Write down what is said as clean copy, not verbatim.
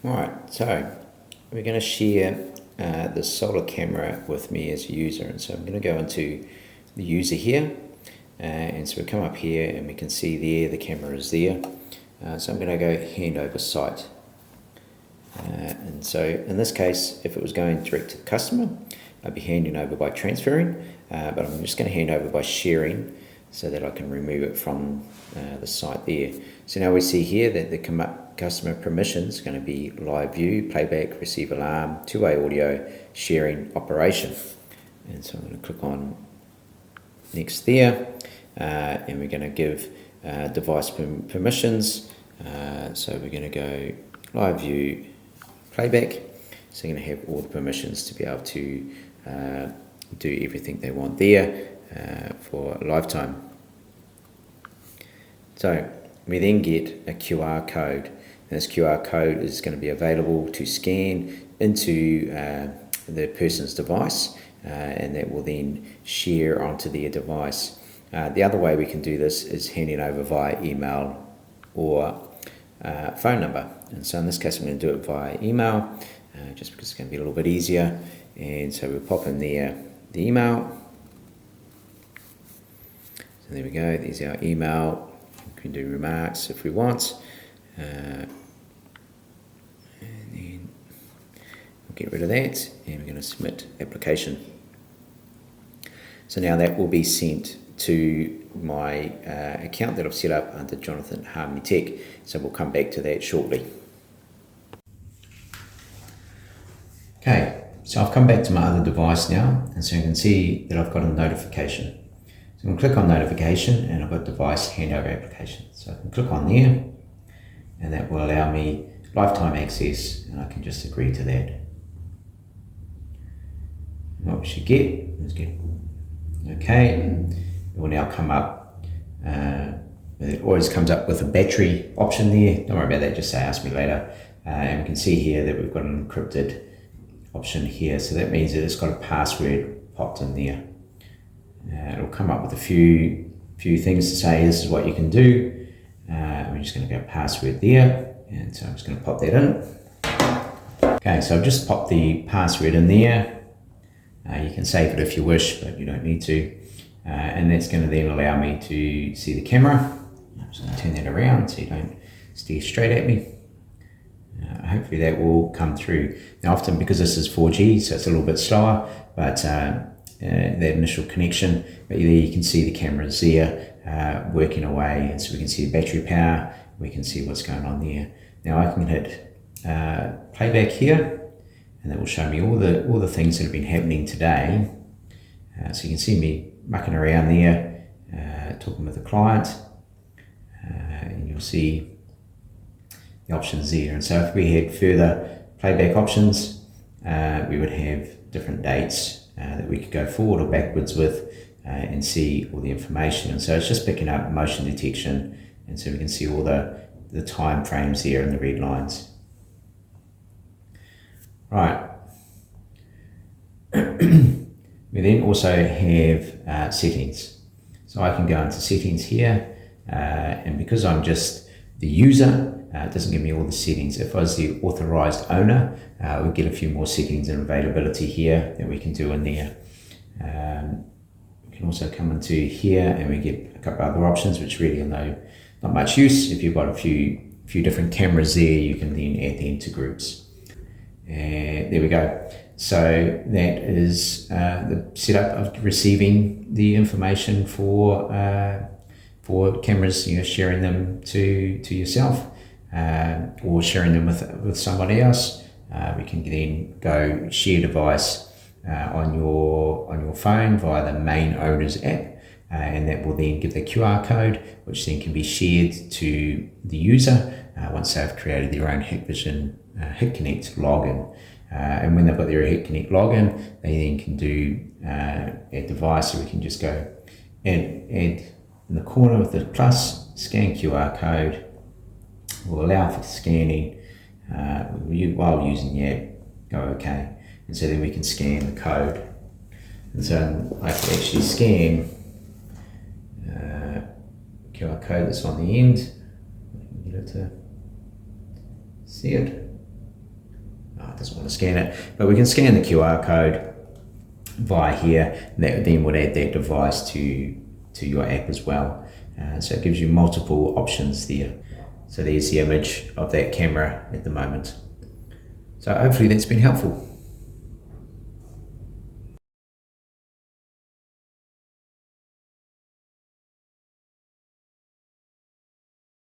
Alright, so we're going to share the solar camera with me as a user, and so I'm going to go into the user here, and so we come up here and we can see there the camera is there. So I'm going to go handover site, and so in this case, if it was going direct to the customer, I'd be handing over by transferring, but I'm just going to hand over by sharing so that I can remove it from the site there. So now we see here that the customer permissions are going to be live view, playback, receive alarm, two-way audio, sharing, operation. And so I'm going to click on next there, and we're going to give device permissions. So we're going to go live view, playback. So you're going to have all the permissions to be able to do everything they want there for a lifetime. So we then get a QR code. And this QR code is going to be available to scan into the person's device, and that will then share onto their device. The other way we can do this is handing over via email or phone number. And so in this case I'm going to do it via email, just because it's going to be a little bit easier. And so we'll pop in there the email. So there we go, there's our email. We can do remarks if we want. And then we'll get rid of that, and we're going to submit application. So now that will be sent to my account that I've set up under Jonathan Harmony Tech. So we'll come back to that shortly. Okay, so I've come back to my other device now, and so you can see that I've got a notification. So I'm going to click on notification, and I've got device handover application. So I can click on there, and that will allow me lifetime access, and I can just agree to that. And what we should get is okay. It will now come up. It always comes up with a battery option there. Don't worry about that, just say ask me later. And we can see here that we've got an encrypted option here, so that means that it's got a password popped in there. It'll come up with a few things to say this is what you can do. We're just going to go password there, and so I'm just going to pop that in. Okay, so I've just popped the password in there. You can save it if you wish, but you don't need to. And that's going to then allow me to see the camera. I'm just going to turn that around so you don't stare straight at me. Hopefully that will come through. Now often, because this is 4G, so it's a little bit slower, but that initial connection, but there you can see the cameras there working away, and so we can see the battery power, we can see what's going on there. Now I can hit playback here, and that will show me all the things that have been happening today. So you can see me mucking around there, talking with the client, and you'll see the options there. And so if we had further playback options, we would have different dates that we could go forward or backwards with and see all the information. And so it's just picking up motion detection, and so we can see all the time frames there in the red lines. Right. We then also have settings. So I can go into settings here, and because I'm just the user, it doesn't give me all the settings. If I was the authorized owner, we'll get a few more settings and availability here that we can do in there. We can also come into here, and we get a couple other options which really are not much use. If you've got a few different cameras there, you can then add them to groups. And there we go. So that is the setup of receiving the information for cameras, sharing them to yourself, or sharing them with somebody else. We can then go share device on your phone via the main owner's app, and that will then give the QR code, which then can be shared to the user once they've created their own Hik Connect login. And when they've got their Hik Connect login, they then can do add device, so we can just go add in the corner with the plus, scan QR code, will allow for scanning while using the app, go OK. And so then we can scan the code. And so I can actually scan QR code that's on the end. I can get it to see it. doesn't want to scan it, but we can scan the QR code via here, and that then would add that device to your app as well. So it gives you multiple options there. So there's the image of that camera at the moment. So hopefully that's been helpful.